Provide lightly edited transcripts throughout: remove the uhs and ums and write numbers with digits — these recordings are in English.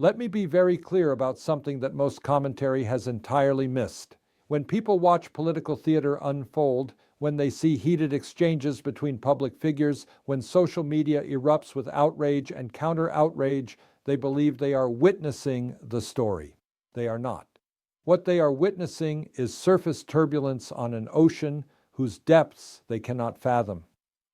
Let me be very clear about something that most commentary has entirely missed. When people watch political theater unfold, when they see heated exchanges between public figures, when social media erupts with outrage and counter-outrage, they believe they are witnessing the story. They are not. What they are witnessing is surface turbulence on an ocean whose depths they cannot fathom.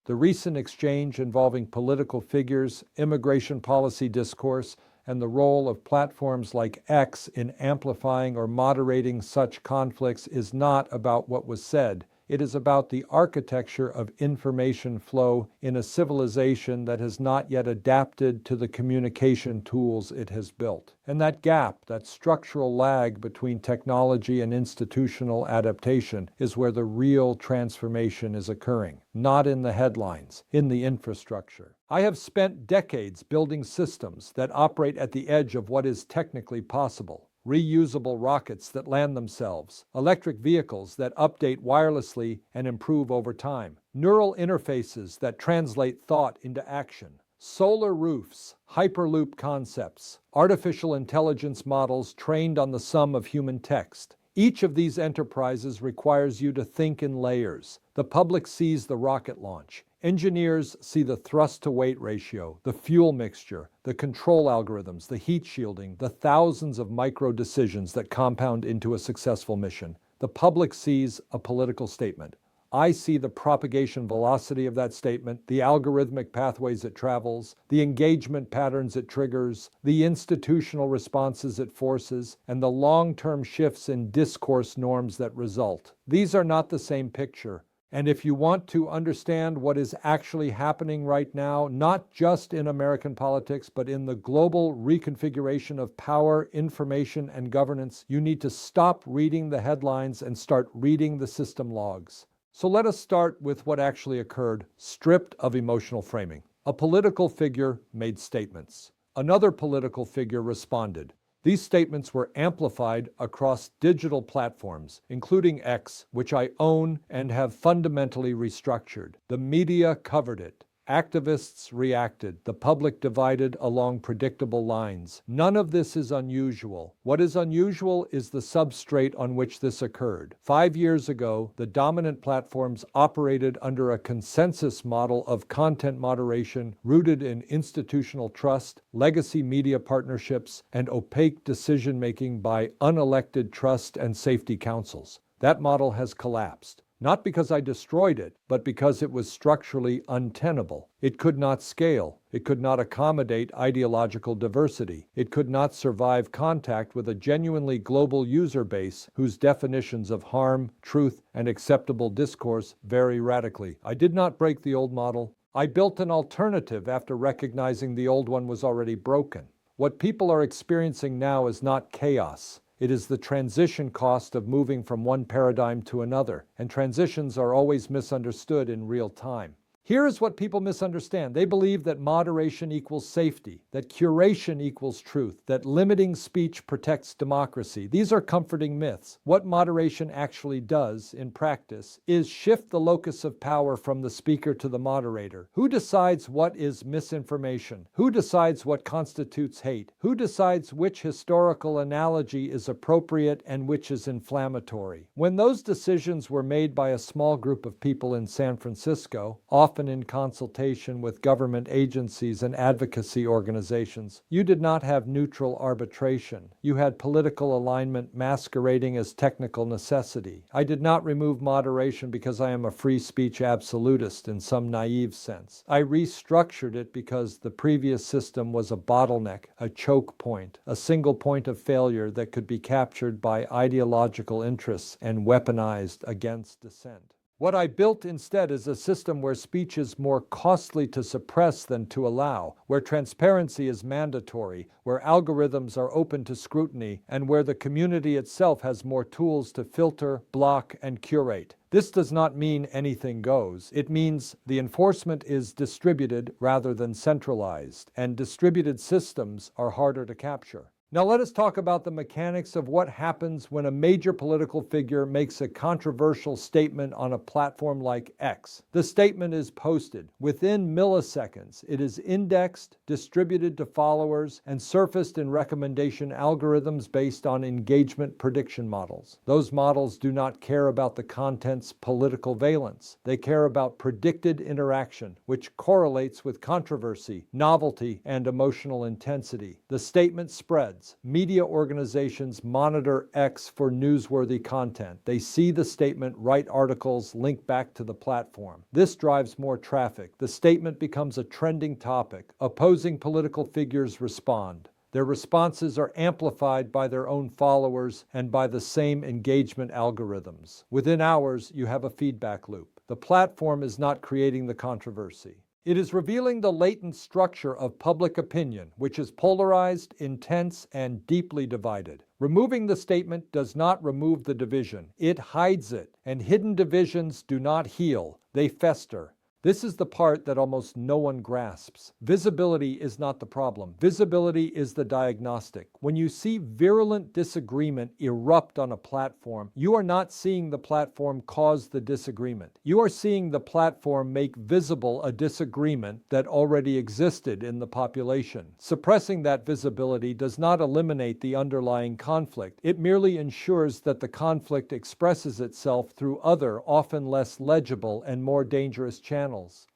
The recent exchange involving political figures, immigration policy discourse, and the role of platforms like X in amplifying or moderating such conflicts is not about what was said. It is about the architecture of information flow in a civilization that has not yet adapted to the communication tools it has built. And that gap, that structural lag between technology and institutional adaptation, is where the real transformation is occurring, not in the headlines, in the infrastructure. I have spent decades building systems that operate at the edge of what is technically possible. Reusable rockets that land themselves, electric vehicles that update wirelessly and improve over time, neural interfaces that translate thought into action, solar roofs, hyperloop concepts, artificial intelligence models trained on the sum of human text. Each of these enterprises requires you to think in layers. The public sees the rocket launch. Engineers see the thrust-to-weight ratio, the fuel mixture, the control algorithms, the heat shielding, the thousands of micro-decisions that compound into a successful mission. The public sees a political statement. I see the propagation velocity of that statement, the algorithmic pathways it travels, the engagement patterns it triggers, the institutional responses it forces, and the long-term shifts in discourse norms that result. These are not the same picture. And if you want to understand what is actually happening right now, not just in American politics, but in the global reconfiguration of power, information, and governance, you need to stop reading the headlines and start reading the system logs. So let us start with what actually occurred, stripped of emotional framing. A political figure made statements. Another political figure responded. These statements were amplified across digital platforms, including X, which I own and have fundamentally restructured. The media covered it. Activists reacted. The public divided along predictable lines. None of this is unusual. What is unusual is the substrate on which this occurred. 5 years ago, the dominant platforms operated under a consensus model of content moderation rooted in institutional trust, legacy media partnerships, and opaque decision-making by unelected trust and safety councils. That model has collapsed. Not because I destroyed it, but because it was structurally untenable. It could not scale. It could not accommodate ideological diversity. It could not survive contact with a genuinely global user base whose definitions of harm, truth, and acceptable discourse vary radically. I did not break the old model. I built an alternative after recognizing the old one was already broken. What people are experiencing now is not chaos. It is the transition cost of moving from one paradigm to another, and transitions are always misunderstood in real time. Here is what people misunderstand. They believe that moderation equals safety, that curation equals truth, that limiting speech protects democracy. These are comforting myths. What moderation actually does, in practice, is shift the locus of power from the speaker to the moderator. Who decides what is misinformation? Who decides what constitutes hate? Who decides which historical analogy is appropriate and which is inflammatory? When those decisions were made by a small group of people in San Francisco, often in consultation with government agencies and advocacy organizations, you did not have neutral arbitration. You had political alignment masquerading as technical necessity. I did not remove moderation because I am a free speech absolutist in some naive sense. I restructured it because the previous system was a bottleneck, a choke point, a single point of failure that could be captured by ideological interests and weaponized against dissent. What I built instead is a system where speech is more costly to suppress than to allow, where transparency is mandatory, where algorithms are open to scrutiny, and where the community itself has more tools to filter, block, and curate. This does not mean anything goes. It means the enforcement is distributed rather than centralized, and distributed systems are harder to capture. Now let us talk about the mechanics of what happens when a major political figure makes a controversial statement on a platform like X. The statement is posted. Within milliseconds, it is indexed, distributed to followers, and surfaced in recommendation algorithms based on engagement prediction models. Those models do not care about the content's political valence. They care about predicted interaction, which correlates with controversy, novelty, and emotional intensity. The statement spreads. Media organizations monitor X for newsworthy content. They see the statement, write articles, link back to the platform. This drives more traffic. The statement becomes a trending topic. Opposing political figures respond. Their responses are amplified by their own followers and by the same engagement algorithms. Within hours, you have a feedback loop. The platform is not creating the controversy. It is revealing the latent structure of public opinion, which is polarized, intense, and deeply divided. Removing the statement does not remove the division. It hides it, and hidden divisions do not heal. They fester. This is the part that almost no one grasps. Visibility is not the problem. Visibility is the diagnostic. When you see virulent disagreement erupt on a platform, you are not seeing the platform cause the disagreement. You are seeing the platform make visible a disagreement that already existed in the population. Suppressing that visibility does not eliminate the underlying conflict. It merely ensures that the conflict expresses itself through other, often less legible and more dangerous channels.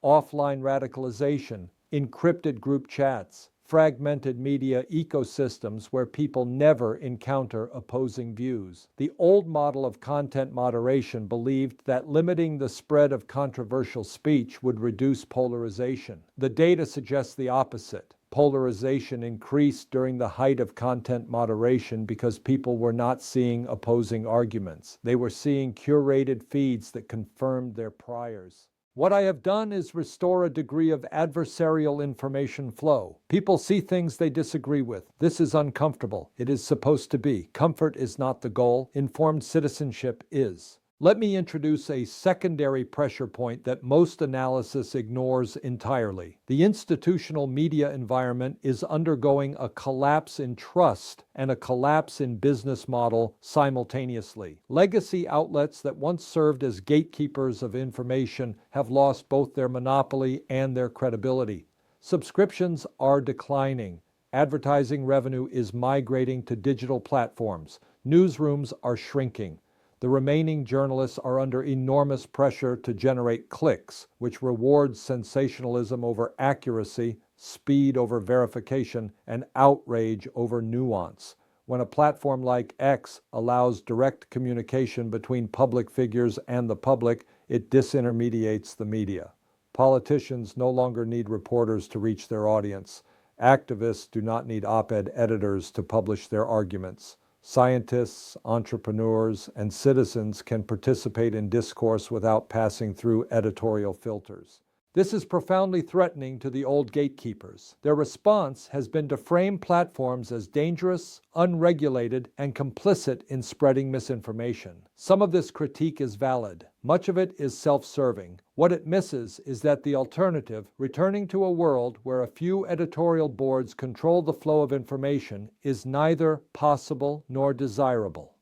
Offline radicalization, encrypted group chats, fragmented media ecosystems where people never encounter opposing views. The old model of content moderation believed that limiting the spread of controversial speech would reduce polarization. The data suggests the opposite. Polarization increased during the height of content moderation because people were not seeing opposing arguments. They were seeing curated feeds that confirmed their priors. What I have done is restore a degree of adversarial information flow. People see things they disagree with. This is uncomfortable. It is supposed to be. Comfort is not the goal. Informed citizenship is. Let me introduce a secondary pressure point that most analysis ignores entirely. The institutional media environment is undergoing a collapse in trust and a collapse in business model simultaneously. Legacy outlets that once served as gatekeepers of information have lost both their monopoly and their credibility. Subscriptions are declining. Advertising revenue is migrating to digital platforms. Newsrooms are shrinking. The remaining journalists are under enormous pressure to generate clicks, which rewards sensationalism over accuracy, speed over verification, and outrage over nuance. When a platform like X allows direct communication between public figures and the public, it disintermediates the media. Politicians no longer need reporters to reach their audience. Activists do not need op-ed editors to publish their arguments. Scientists, entrepreneurs, and citizens can participate in discourse without passing through editorial filters. This is profoundly threatening to the old gatekeepers. Their response has been to frame platforms as dangerous, unregulated, and complicit in spreading misinformation. Some of this critique is valid. Much of it is self-serving. What it misses is that the alternative, returning to a world where a few editorial boards control the flow of information, is neither possible nor desirable.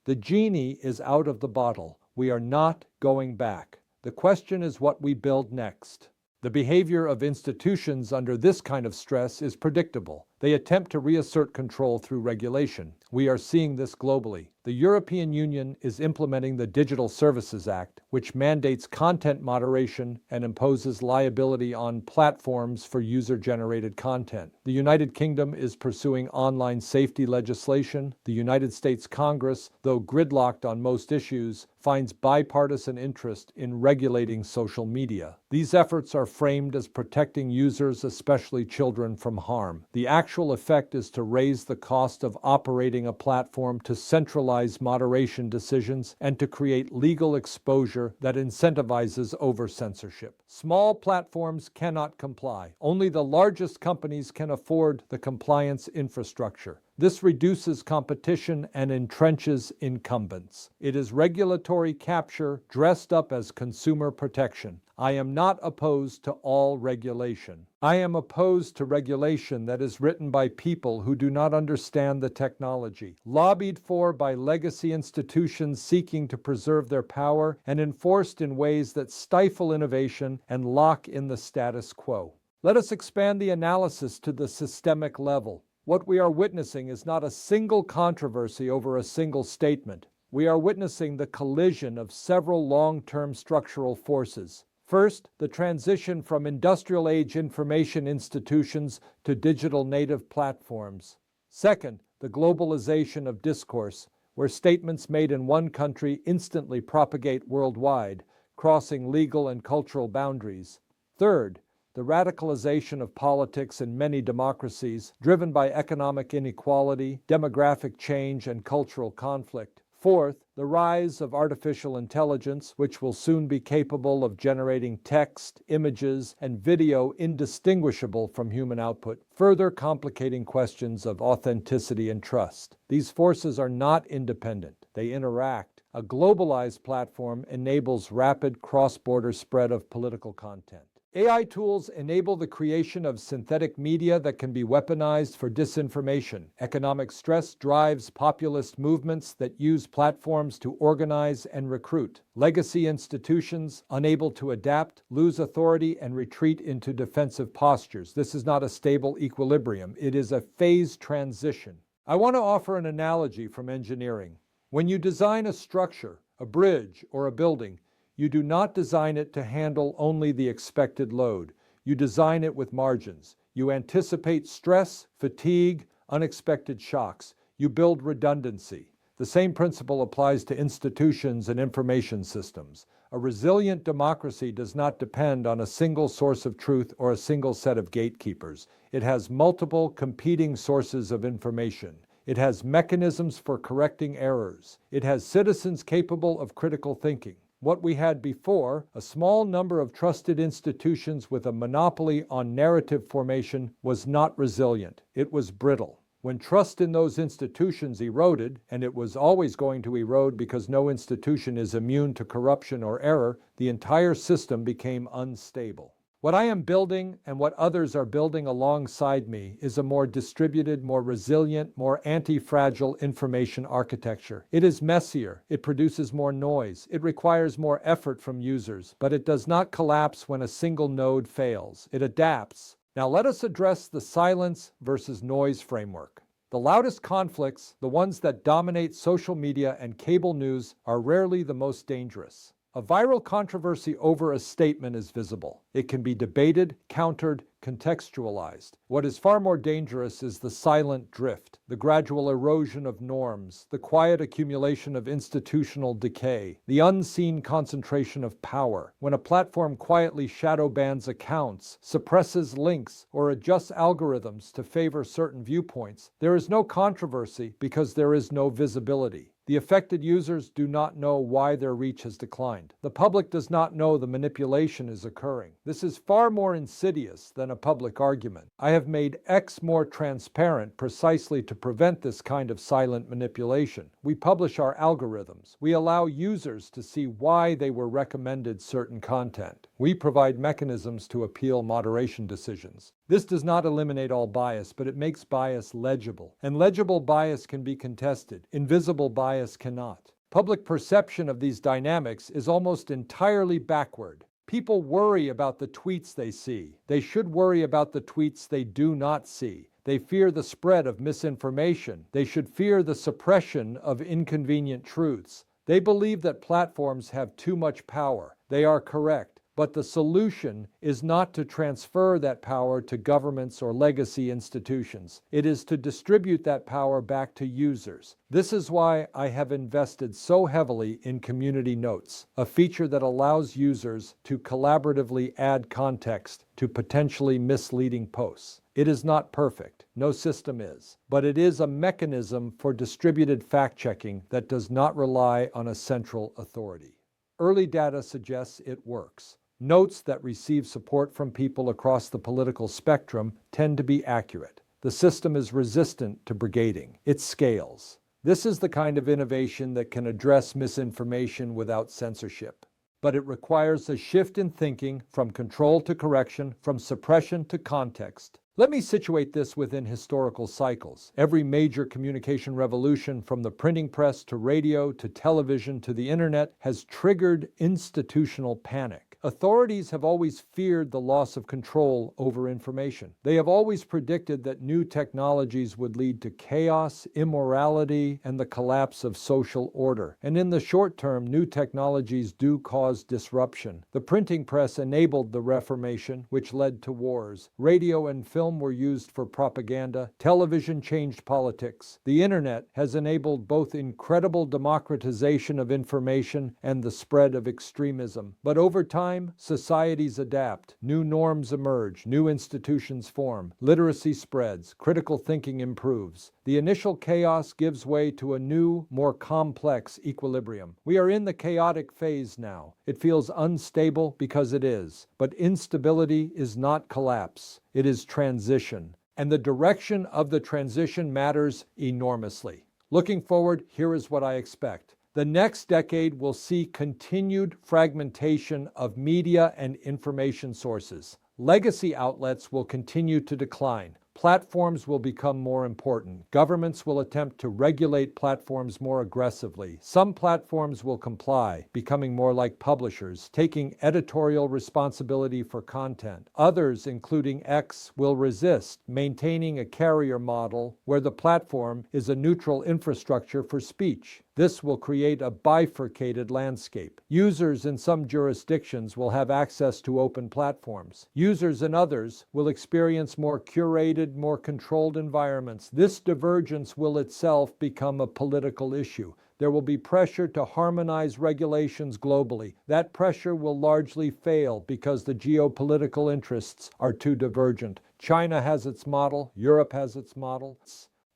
The genie is out of the bottle. We are not going back. The question is what we build next. The behavior of institutions under this kind of stress is predictable. They attempt to reassert control through regulation. We are seeing this globally. The European Union is implementing the Digital Services Act, which mandates content moderation and imposes liability on platforms for user-generated content. The United Kingdom is pursuing online safety legislation. The United States Congress, though gridlocked on most issues, finds bipartisan interest in regulating social media. These efforts are framed as protecting users, especially children, from harm. The actual effect is to raise the cost of operating a platform, to centralize moderation decisions, and to create legal exposure that incentivizes over-censorship. Small platforms cannot comply. Only the largest companies can afford the compliance infrastructure. This reduces competition and entrenches incumbents. It is regulatory capture dressed up as consumer protection. I am not opposed to all regulation. I am opposed to regulation that is written by people who do not understand the technology, lobbied for by legacy institutions seeking to preserve their power, and enforced in ways that stifle innovation and lock in the status quo. Let us expand the analysis to the systemic level. What we are witnessing is not a single controversy over a single statement. We are witnessing the collision of several long-term structural forces. First, the transition from industrial-age information institutions to digital native platforms. Second, the globalization of discourse, where statements made in one country instantly propagate worldwide, crossing legal and cultural boundaries. Third, the radicalization of politics in many democracies, driven by economic inequality, demographic change, and cultural conflict. Fourth, the rise of artificial intelligence, which will soon be capable of generating text, images, and video indistinguishable from human output, further complicating questions of authenticity and trust. These forces are not independent. They interact. A globalized platform enables rapid cross-border spread of political content. AI tools enable the creation of synthetic media that can be weaponized for disinformation. Economic stress drives populist movements that use platforms to organize and recruit. Legacy institutions, unable to adapt, lose authority and retreat into defensive postures. This is not a stable equilibrium. It is a phased transition. I want to offer an analogy from engineering. When you design a structure, a bridge, or a building, you do not design it to handle only the expected load. You design it with margins. You anticipate stress, fatigue, unexpected shocks. You build redundancy. The same principle applies to institutions and information systems. A resilient democracy does not depend on a single source of truth or a single set of gatekeepers. It has multiple competing sources of information. It has mechanisms for correcting errors. It has citizens capable of critical thinking. What we had before, a small number of trusted institutions with a monopoly on narrative formation, was not resilient. It was brittle. When trust in those institutions eroded, and it was always going to erode because no institution is immune to corruption or error, the entire system became unstable. What I am building and what others are building alongside me is a more distributed, more resilient, more anti-fragile information architecture. It is messier, it produces more noise, it requires more effort from users, but it does not collapse when a single node fails. It adapts. Now let us address the silence versus noise framework. The loudest conflicts, the ones that dominate social media and cable news, are rarely the most dangerous. A viral controversy over a statement is visible. It can be debated, countered, contextualized. What is far more dangerous is the silent drift, the gradual erosion of norms, the quiet accumulation of institutional decay, the unseen concentration of power. When a platform quietly shadow bans accounts, suppresses links, or adjusts algorithms to favor certain viewpoints, there is no controversy because there is no visibility. The affected users do not know why their reach has declined. The public does not know the manipulation is occurring. This is far more insidious than a public argument. I have made X more transparent precisely to prevent this kind of silent manipulation. We publish our algorithms. We allow users to see why they were recommended certain content. We provide mechanisms to appeal moderation decisions. This does not eliminate all bias, but it makes bias legible. And legible bias can be contested. Invisible bias cannot. Public perception of these dynamics is almost entirely backward. People worry about the tweets they see. They should worry about the tweets they do not see. They fear the spread of misinformation. They should fear the suppression of inconvenient truths. They believe that platforms have too much power. They are correct. But the solution is not to transfer that power to governments or legacy institutions. It is to distribute that power back to users. This is why I have invested so heavily in community notes, a feature that allows users to collaboratively add context to potentially misleading posts. It is not perfect, no system is, but it is a mechanism for distributed fact-checking that does not rely on a central authority. Early data suggests it works. Notes that receive support from people across the political spectrum tend to be accurate. The system is resistant to brigading. It scales. This is the kind of innovation that can address misinformation without censorship. but it requires a shift in thinking from control to correction, from suppression to context. Let me situate this within historical cycles. Every major communication revolution, from the printing press to radio to television to the internet, has triggered institutional panic. Authorities have always feared the loss of control over information. They have always predicted that new technologies would lead to chaos, immorality, and the collapse of social order. And in the short term, new technologies do cause disruption. The printing press enabled the Reformation, which led to wars. Radio and film were used for propaganda. Television changed politics. The internet has enabled both incredible democratization of information and the spread of extremism. But over time, societies adapt. New norms emerge. New institutions form. Literacy spreads. Critical thinking improves. The initial chaos gives way to a new, more complex equilibrium. We are in the chaotic phase now. It feels unstable because it is. But instability is not collapse. It is transition. And the direction of the transition matters enormously. Looking forward, here is what I expect. The next decade will see continued fragmentation of media and information sources. Legacy outlets will continue to decline. Platforms will become more important. Governments will attempt to regulate platforms more aggressively. Some platforms will comply, becoming more like publishers, taking editorial responsibility for content. Others, including X, will resist, maintaining a carrier model where the platform is a neutral infrastructure for speech. This will create a bifurcated landscape. Users in some jurisdictions will have access to open platforms. Users in others will experience more curated, more controlled environments. This divergence will itself become a political issue. There will be pressure to harmonize regulations globally. That pressure will largely fail because the geopolitical interests are too divergent. China has its model. Europe has its model.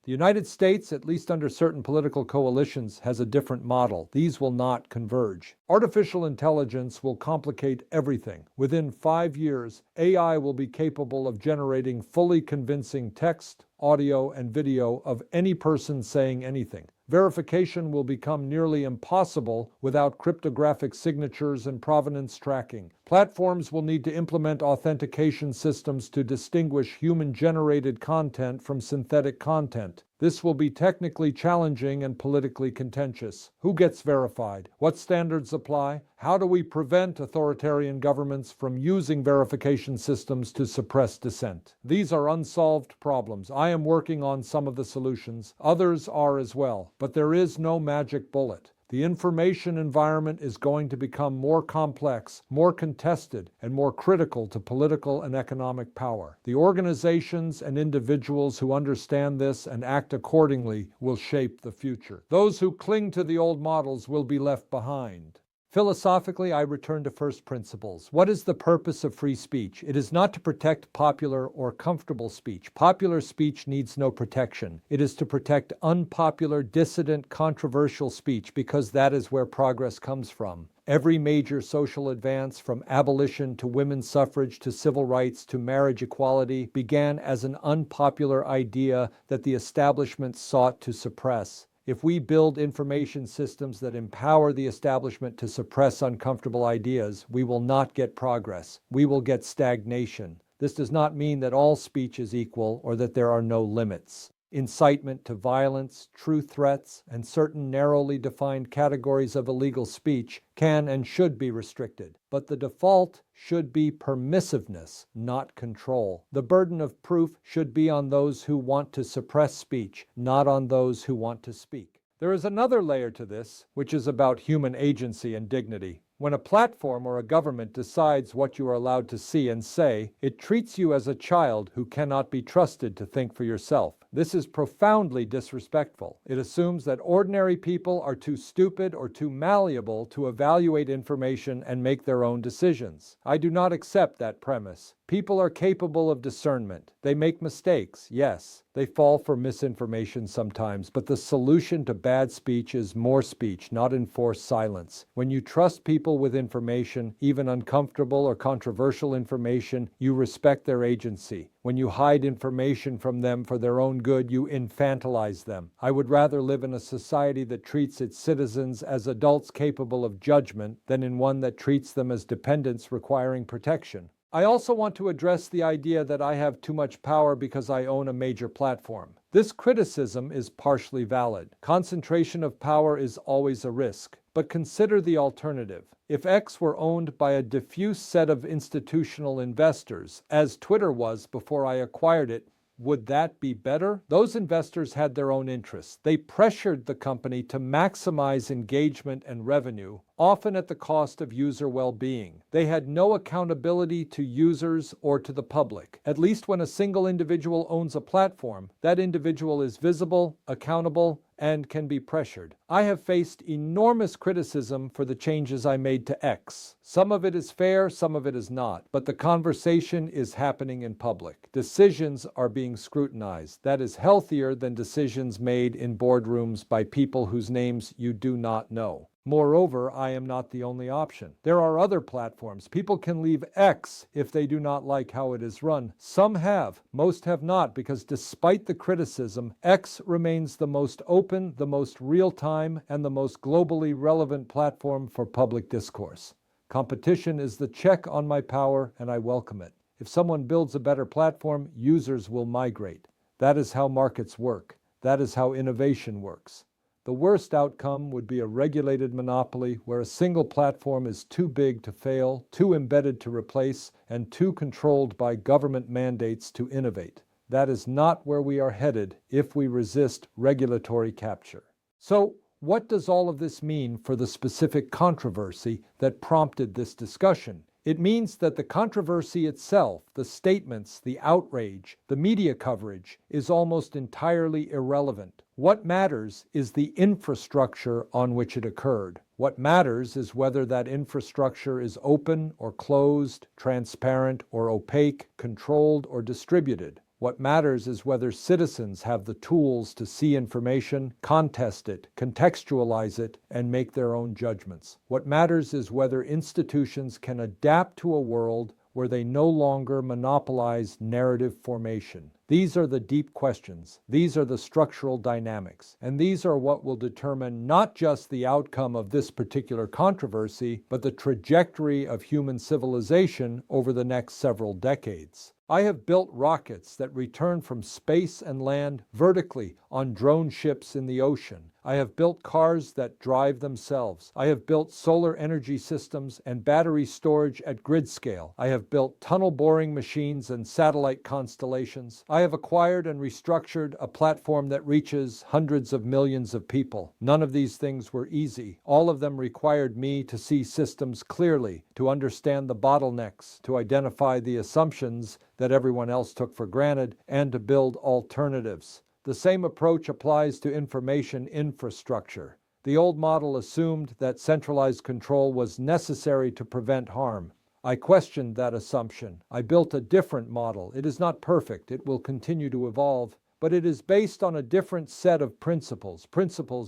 The United States, at least under certain political coalitions, has a different model. These will not converge. Artificial intelligence will complicate everything. Within 5 years, AI will be capable of generating fully convincing text, audio, and video of any person saying anything. Verification will become nearly impossible without cryptographic signatures and provenance tracking. Platforms will need to implement authentication systems to distinguish human-generated content from synthetic content. This will be technically challenging and politically contentious. Who gets verified? What standards apply? How do we prevent authoritarian governments from using verification systems to suppress dissent? These are unsolved problems. I am working on some of the solutions. Others are as well. But there is no magic bullet. The information environment is going to become more complex, more contested, and more critical to political and economic power. The organizations and individuals who understand this and act accordingly will shape the future. Those who cling to the old models will be left behind. Philosophically, I return to first principles. What is the purpose of free speech? It is not to protect popular or comfortable speech. Popular speech needs no protection. It is to protect unpopular, dissident, controversial speech, because that is where progress comes from. Every major social advance, from abolition to women's suffrage to civil rights to marriage equality, began as an unpopular idea that the establishment sought to suppress. If we build information systems that empower the establishment to suppress uncomfortable ideas, we will not get progress. We will get stagnation. This does not mean that all speech is equal or that there are no limits. Incitement to violence, true threats, and certain narrowly defined categories of illegal speech can and should be restricted. But the default should be permissiveness, not control. The burden of proof should be on those who want to suppress speech, not on those who want to speak. There is another layer to this, which is about human agency and dignity. When a platform or a government decides what you are allowed to see and say, it treats you as a child who cannot be trusted to think for yourself. This is profoundly disrespectful. It assumes that ordinary people are too stupid or too malleable to evaluate information and make their own decisions. I do not accept that premise. People are capable of discernment. They make mistakes, yes. They fall for misinformation sometimes, but the solution to bad speech is more speech, not enforced silence. When you trust people with information, even uncomfortable or controversial information, you respect their agency. When you hide information from them for their own good, you infantilize them. I would rather live in a society that treats its citizens as adults capable of judgment than in one that treats them as dependents requiring protection. I also want to address the idea that I have too much power because I own a major platform. This criticism is partially valid. Concentration of power is always a risk. But consider the alternative. If X were owned by a diffuse set of institutional investors, as Twitter was before I acquired it, would that be better? Those investors had their own interests. They pressured the company to maximize engagement and revenue, often at the cost of user well-being. They had no accountability to users or to the public. At least when a single individual owns a platform, that individual is visible, accountable, and can be pressured. I have faced enormous criticism for the changes I made to X. Some of it is fair, some of it is not, but the conversation is happening in public. Decisions are being scrutinized. That is healthier than decisions made in boardrooms by people whose names you do not know. Moreover, I am not the only option. There are other platforms. People can leave X if they do not like how it is run. Some have, most have not, because despite the criticism, X remains the most open, the most real-time, and the most globally relevant platform for public discourse. Competition is the check on my power, and I welcome it. If someone builds a better platform, users will migrate. That is how markets work. That is how innovation works. The worst outcome would be a regulated monopoly where a single platform is too big to fail, too embedded to replace, and too controlled by government mandates to innovate. That is not where we are headed if we resist regulatory capture. So, what does all of this mean for the specific controversy that prompted this discussion? It means that the controversy itself, the statements, the outrage, the media coverage, is almost entirely irrelevant. What matters is the infrastructure on which it occurred. What matters is whether that infrastructure is open or closed, transparent or opaque, controlled or distributed. What matters is whether citizens have the tools to see information, contest it, contextualize it, and make their own judgments. What matters is whether institutions can adapt to a world where they no longer monopolize narrative formation. These are the deep questions. These are the structural dynamics. And these are what will determine not just the outcome of this particular controversy, but the trajectory of human civilization over the next several decades. I have built rockets that return from space and land vertically on drone ships in the ocean. I have built cars that drive themselves. I have built solar energy systems and battery storage at grid scale. I have built tunnel boring machines and satellite constellations. I have acquired and restructured a platform that reaches hundreds of millions of people. None of these things were easy. All of them required me to see systems clearly, to understand the bottlenecks, to identify the assumptions that everyone else took for granted, and to build alternatives. The same approach applies to information infrastructure. The old model assumed that centralized control was necessary to prevent harm. I questioned that assumption. I built a different model. It is not perfect. It will continue to evolve. But it is based on a different set of principles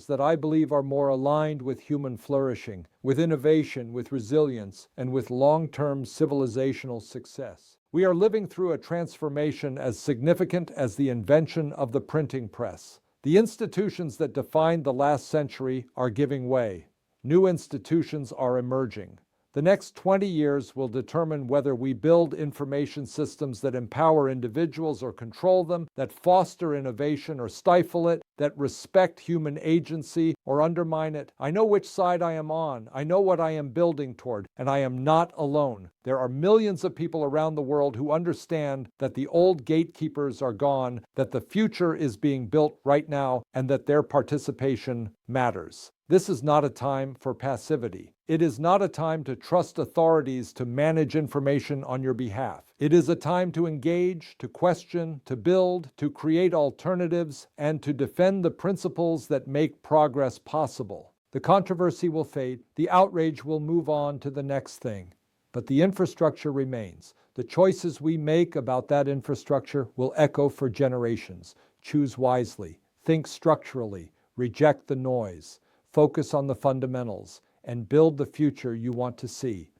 that I believe are more aligned with human flourishing, with innovation, with resilience, and with long-term civilizational success. We are living through a transformation as significant as the invention of the printing press. The institutions that defined the last century are giving way. New institutions are emerging. The next 20 years will determine whether we build information systems that empower individuals or control them, that foster innovation or stifle it, that respect human agency or undermine it. I know which side I am on. I know what I am building toward, and I am not alone. There are millions of people around the world who understand that the old gatekeepers are gone, that the future is being built right now, and that their participation matters. This is not a time for passivity. It is not a time to trust authorities to manage information on your behalf. It is a time to engage, to question, to build, to create alternatives, and to defend the principles that make progress possible. The controversy will fade. The outrage will move on to the next thing. But the infrastructure remains. The choices we make about that infrastructure will echo for generations. Choose wisely. Think structurally. Reject the noise. Focus on the fundamentals, and build the future you want to see.